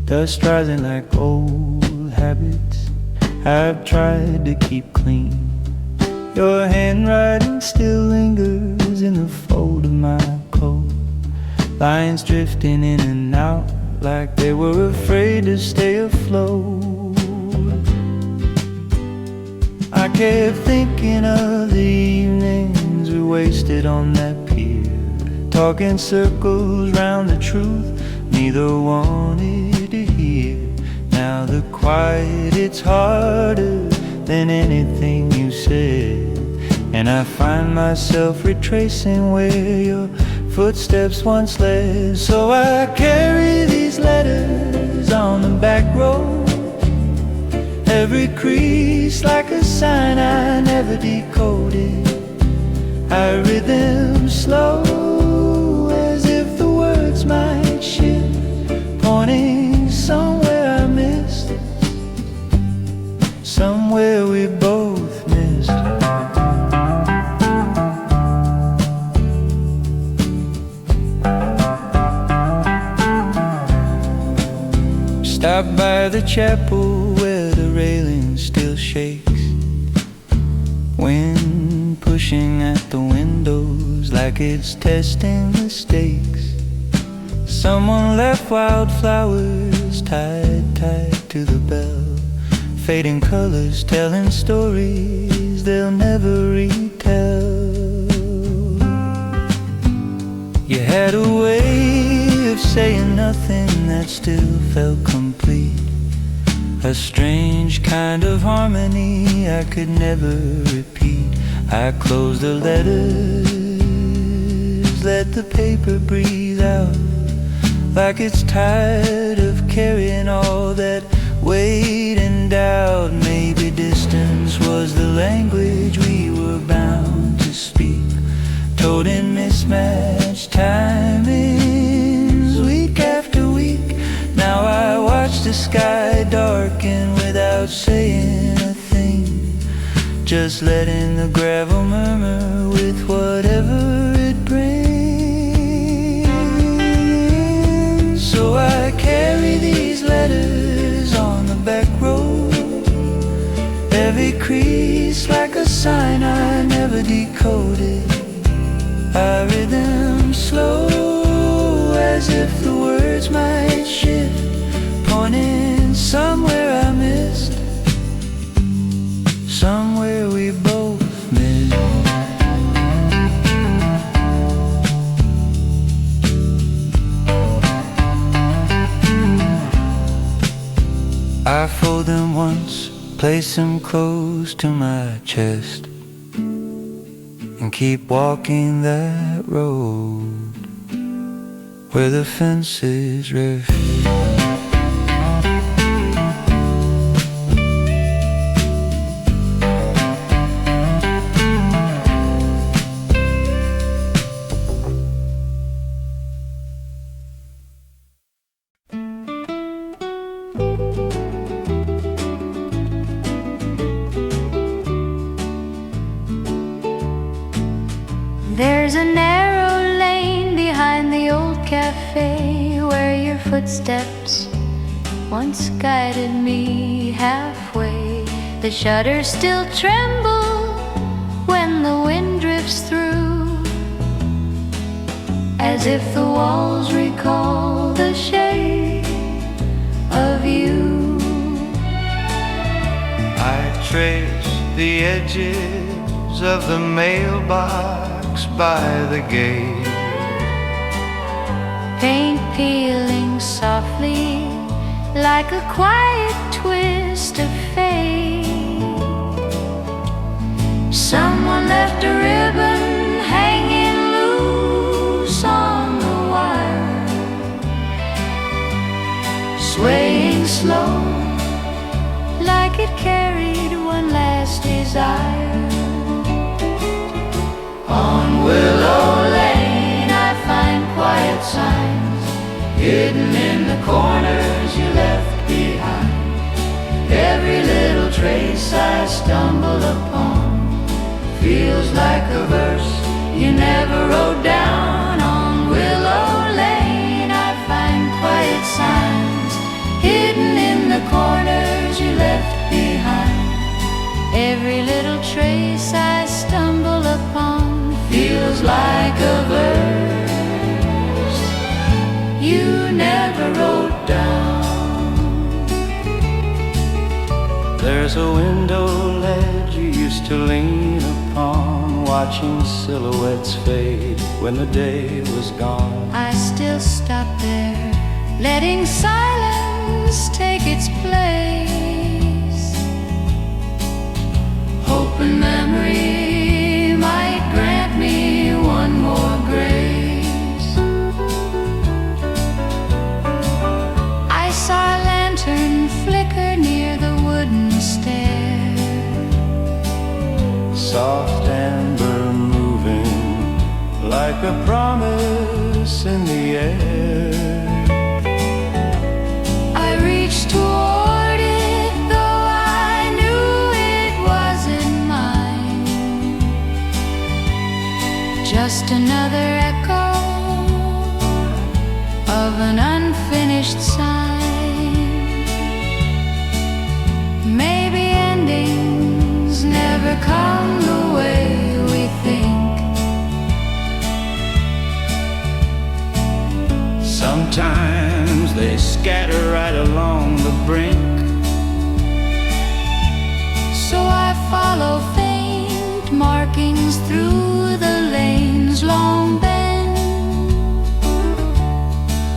dust rising like old habits I've tried to keep clean. Your handwriting still lingers in the fold of my coat, lines drifting in and out like they were afraid to stay afloat. I kept thinking of the evenings we wasted on that pier, talking circles round the truth neither wanted to hear. Now the quiet, it's harder than anything you said, and I find myself retracing where your footsteps once led. So I carry these letters on the back road, every crease like a sign I never decoded. I read them slow as if the words might shift, pointing somewhere I missed, somewhere we both missed. Stop by the chapel where the railing still shakes, wind pushing at the windows like it's testing the stakes. Someone left wildflowers tied to the bell, fading colors telling stories they'll never retell. You had a way of saying nothing that still felt complete, a strange kind of harmony I could never repeat. I closed the letters, let the paper breathe out, like it's tired of carrying all that weight and doubt. Maybe distance was the language we were bound to speak, told in mismatched timings, week after week. Now I watch the sky darken without saying a thing, just letting the gravel murmur with whatever it brings. So I carry these letters on the back road, every crease like a sign I never decoded. I read them slow as if the words might shift, pointing somewhere I missed, somewhere we both missed. I fold them once, place them close to my chest, and keep walking that road where the fences rift. There's a narrow lane behind the old cafe where your footsteps once guided me halfway. The shutters still tremble when the wind drifts through, as if the walls recall the shape of you. I trace the edges of the mailbox by the gate, paint peeling softly like a quiet twist of fate. Someone left a ribbon hanging loose on the wire, swaying slow like it carried one last desire. On Willow Lane I find quiet signs hidden in the corners you left behind. Every little trace I stumble upon feels like a verse you never wrote down. On Willow Lane I find quiet signs Every little trace I stumble upon feels like a verse you never wrote down. There's a window ledge you used to lean upon, watching silhouettes fade when the day was gone. I still stop there, letting silence take its place, hoping memory might grant me one more grace. I saw a lantern flicker near the wooden stair, Soft amber moving like a promise in the air. I reached toward it, though I knew it wasn't mine. Just another echo of an unfinished sign. Maybe endings never come the way we think. Sometimes they scatter right along the brink. So I follow faint markings through the lanes long bend,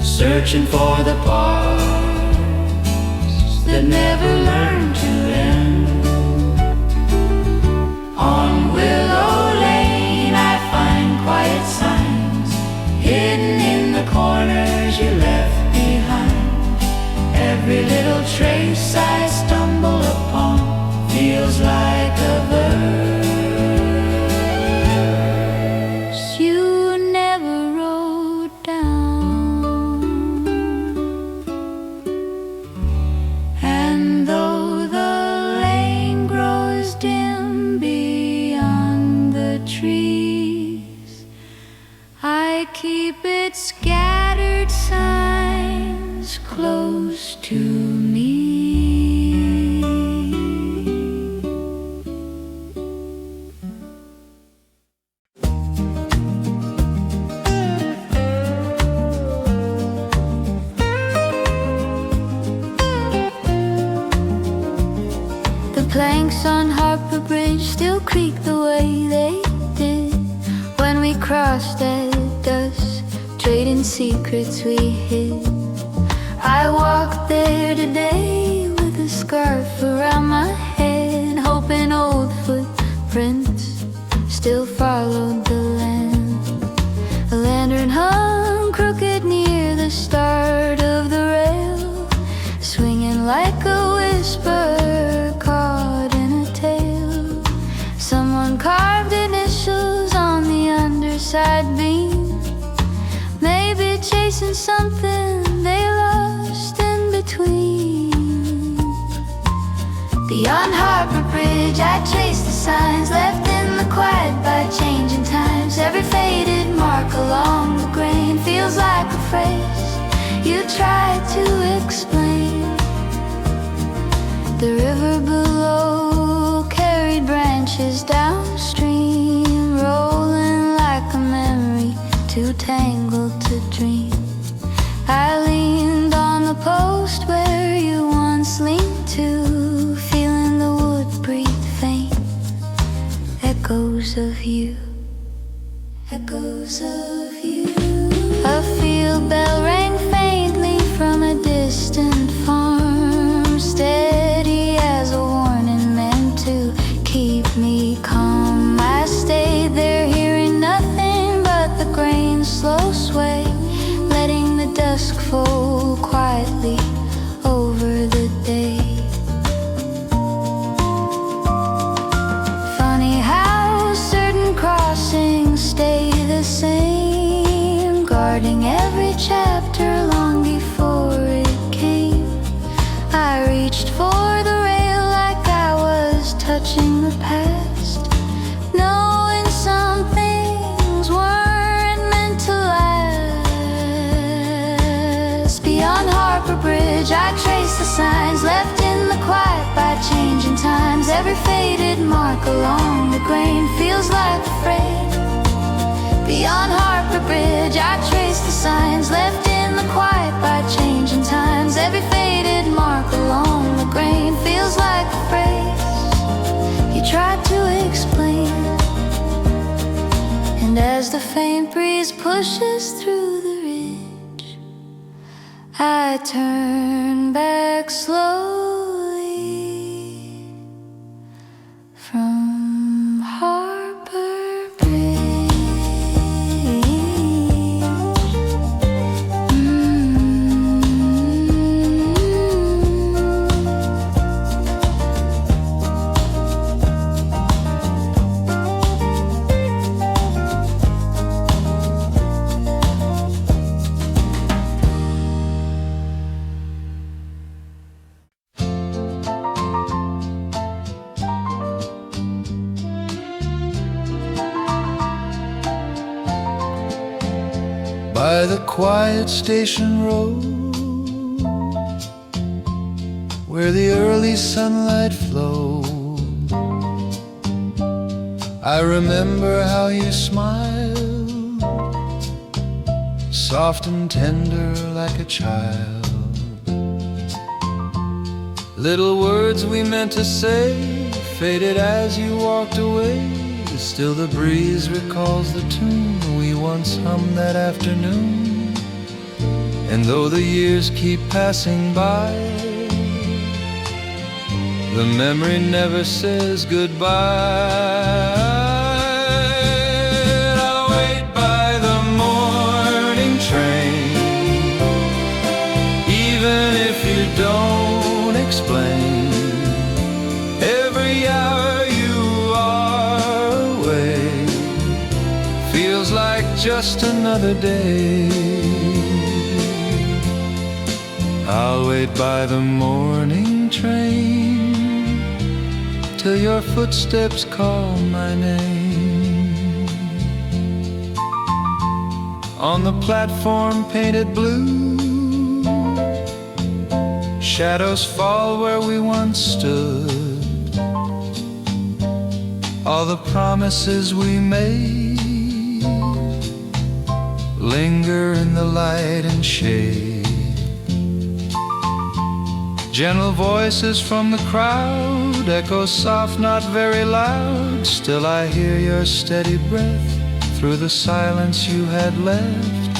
Searching for the parts that never learn to end. on Willow Lane I find quiet signs hidden in the corners you left behind. Every little trace I stumble upon feels like a verse you never wrote down. And though the lane grows dim beyond the trees, I keep its scattered signs close to me. The planks on Harper Bridge still creak the way they did when we crossed at dusk, trading secrets we hid. I walked there today with a scarf around my head, hoping old footprints still followed the land. A lantern hung crooked near the start of the rail, swinging like a whisper caught in a tale. Someone carved initials on the underside beam, maybe chasing something they lost in between. Beyond Harper Bridge I traced the signs left in the quiet by changing times. Every faded mark along the grain feels like a phrase you tried to explain. The river below carried branches downstream, rolling like a memory too tangled to dream. I leaned on the post where you once leaned to, feeling the wood breathe faint echoes of you, echoes of you. A field bell rang faintly from a distant farm, steady as a warning meant to keep me calm. I stayed there hearing nothing but the grain's slow sway, letting the dusk fall quietly over the day. Funny how certain crossings stay the same, guarding every chapter long before it came. I reached for the rail like I was touching the past, knowing some things weren't meant to last. Beyond Harper Bridge I traced the signs left in the quiet by changing times. Every faded mark along the grain feels like a freight. Beyond Harper Bridge I trace the signs left in the quiet by changing times. Every faded mark along the grain feels like a phrase you tried to explain. And as the faint breeze pushes through the ridge, I turn back slowly from Harper Bridge. By the quiet station road, where the early sunlight flowed, I remember how you smiled, soft and tender like a child. Little words we meant to say faded as you walked away. Still the breeze recalls the tune we once hummed that afternoon. And though the years keep passing by, the memory never says goodbye. I'll wait by the morning train, even if you don't explain. Every hour you are away feels like just another day. I'll wait by the morning train till your footsteps call my name. On the platform painted blue, shadows fall where we once stood. All the promises we made linger in the light and shade. Gentle voices from the crowd echo soft, not very loud. Still I hear your steady breath through the silence you had left.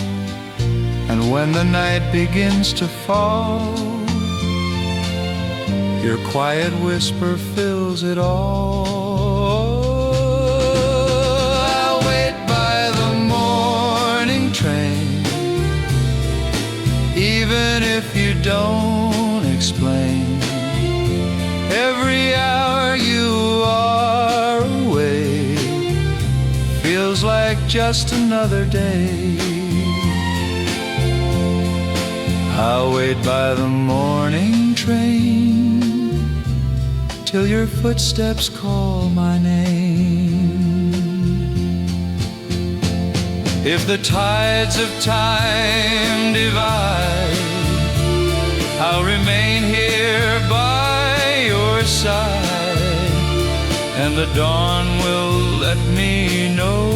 And when the night begins to fall, your quiet whisper fills it all. I'll wait by the morning train, even if you don't explain. Every hour you are away feels like just another day. I'll wait by the morning train till your footsteps call my name. If the tides of time divide, I'll remain here by your side, and the dawn will let me know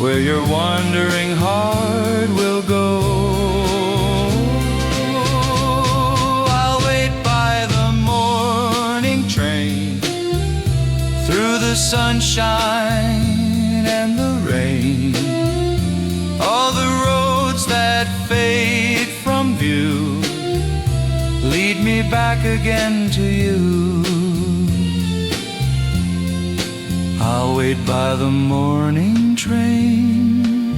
where your wandering heart will go. I'll wait by the morning train through the sunshine and the rain. All the roads that fade from view lead me back again to you. I'll wait by the morning train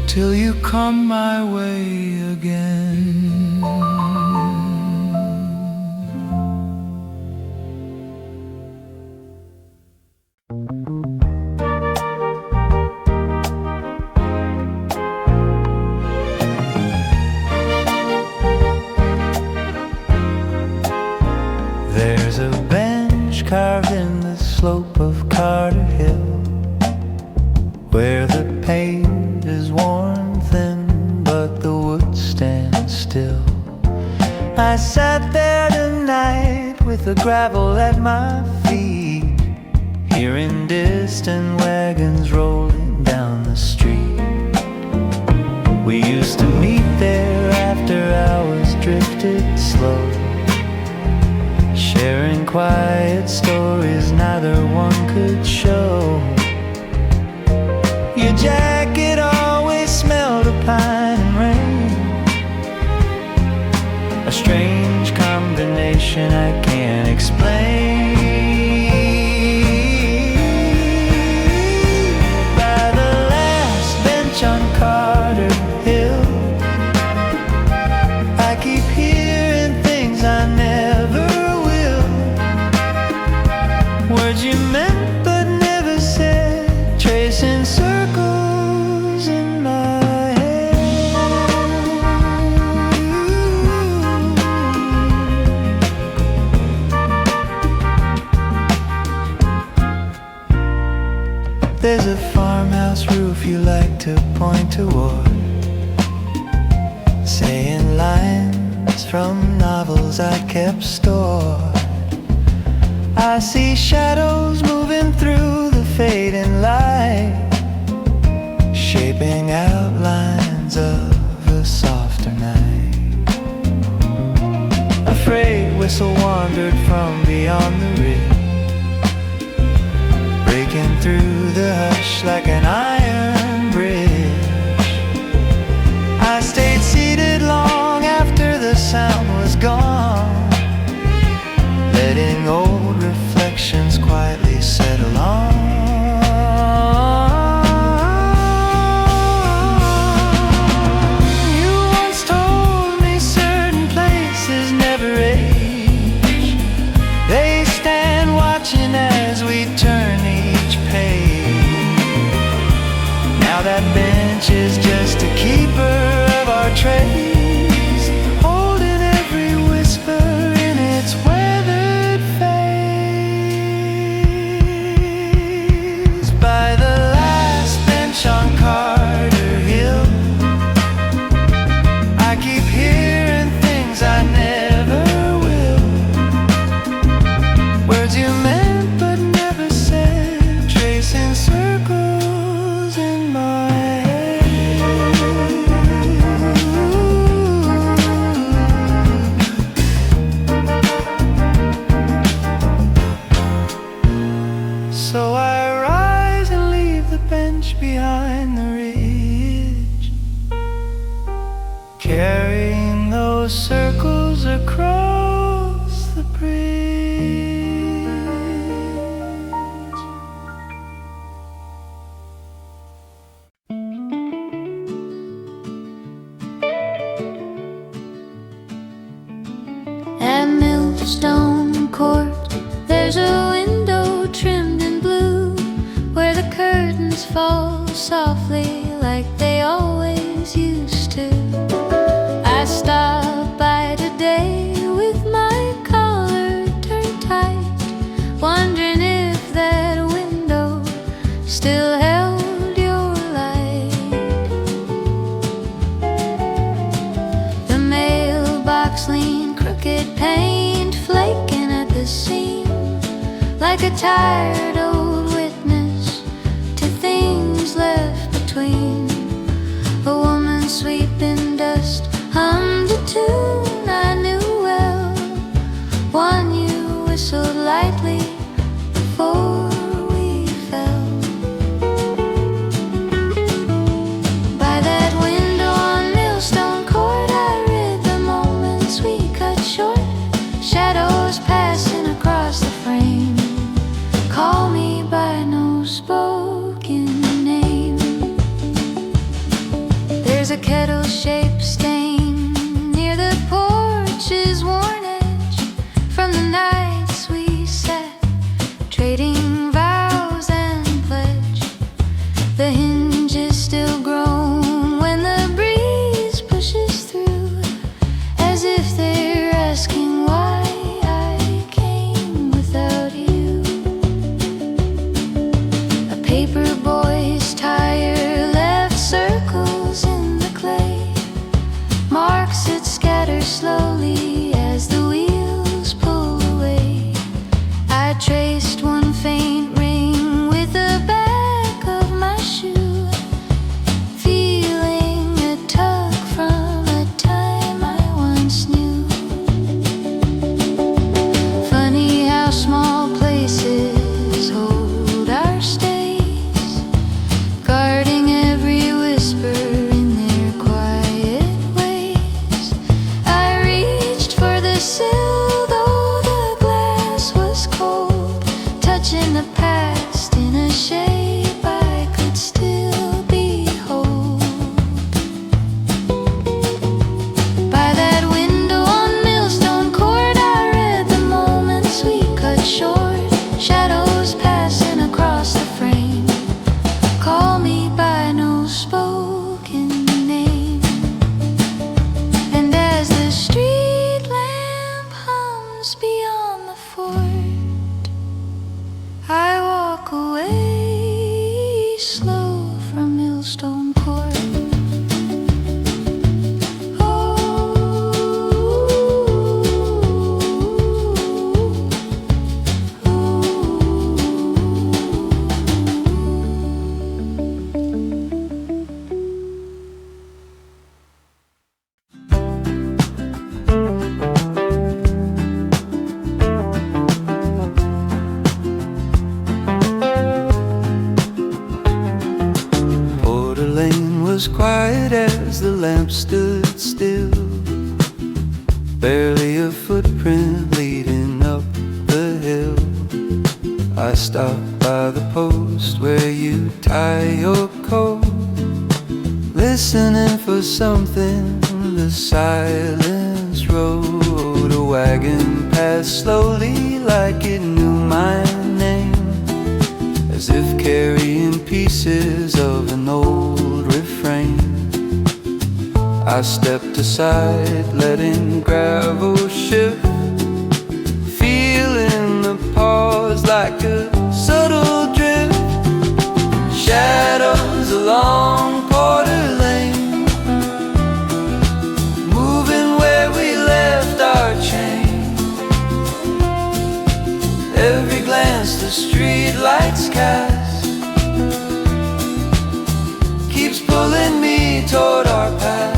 till you come my way again. There's a bench carved in the slope of Carter Hill, where the paint is worn thin, but the wood I sat there tonight with the gravel at my feet, hearing distant wagons rolling down the street. We used to meet there after hours drifted slow, sharing quiet stories neither one could show. Your jacket always smelled of pine and rain, a strange combination I can't explain. By the last bench on Carter Hill, I keep hearing things I never will, words you meant but never said, tracing circles in my head. There's a farmhouse roof you like to point toward, saying lines from novels I kept stored. I see shadows moving through the fading light, shaping outlines of a softer night. A freight whistle wandered from beyond the ridge, breaking through the hush like an iron bridge. I stayed seated long after the sound was gone, letting old reflections quietly settle on. You once told me certain places never age, they stand watching as we turn each page. Now that bench is just a keeper of our trace, holding every whisper in its weathered face. By the last bench on Carter Hill, I keep hearing things I never will, words you meant but never said, tracing circles in my head. So I rise and leave the bench behind the ridge, carrying those circles across the bridge. At Millstone Court, there's a window trimmed in blue, where the curtains fall softly like they always used to. I stopped by today with my collar turned tight, wondering if that window still held your light. The mailbox leaned crooked, paint flaking at the seam, like a tired old witness to things left between. A woman sweeping dust hummed a tune I knew well, one you whistled lightly before we fell. By that window on Millstone Court, I read the moments we cut short, shadows passing across the frame. Call me by no spoken name. There's a kettle-shaped stain near the porch's worn edge, from the nights we sat trading vows and pledge. The hinges still groan when the breeze pushes through, as if they're asking why I came without you. A paper boy's tire left circles in the clay, marks that scatter slowly lamp stood still, barely a footprint leading up the hill. I stopped by the post where you tie your coat, listening for something. The silence rode, a wagon passed slowly like it knew my name, as if carrying pieces of an old refrain. I stepped aside, letting gravel shift, feeling the pause like a subtle drift. Shadows along Porter Lane, moving where we left our chain. Every glance the street lights cast keeps pulling me toward our past.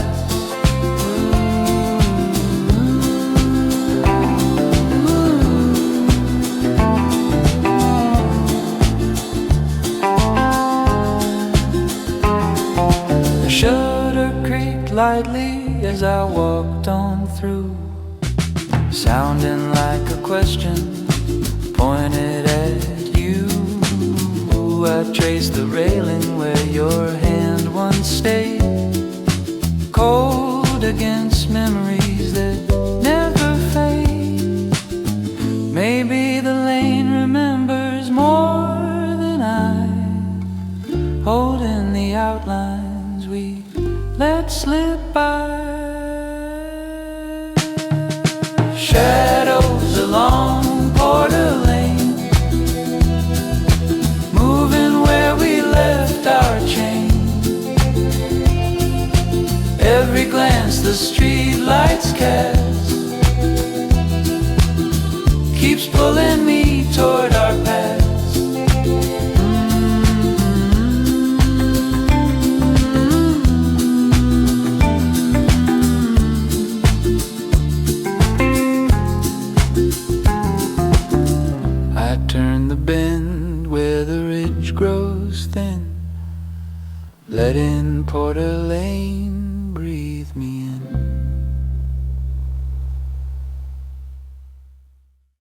Shutter creaked lightly as I walked on through, sounding like a question pointed at you. I traced the railing where your hand once stayed, cold against memories that never fade. Maybe the lane remembers more than I, holding the outlines we let slip by. Shadows along Porter Lane, moving where we left our chain. Every glance the street lights cast keeps pulling me toward our past. Turn the bend where the ridge grows thin, letting Porter Lane breathe me in.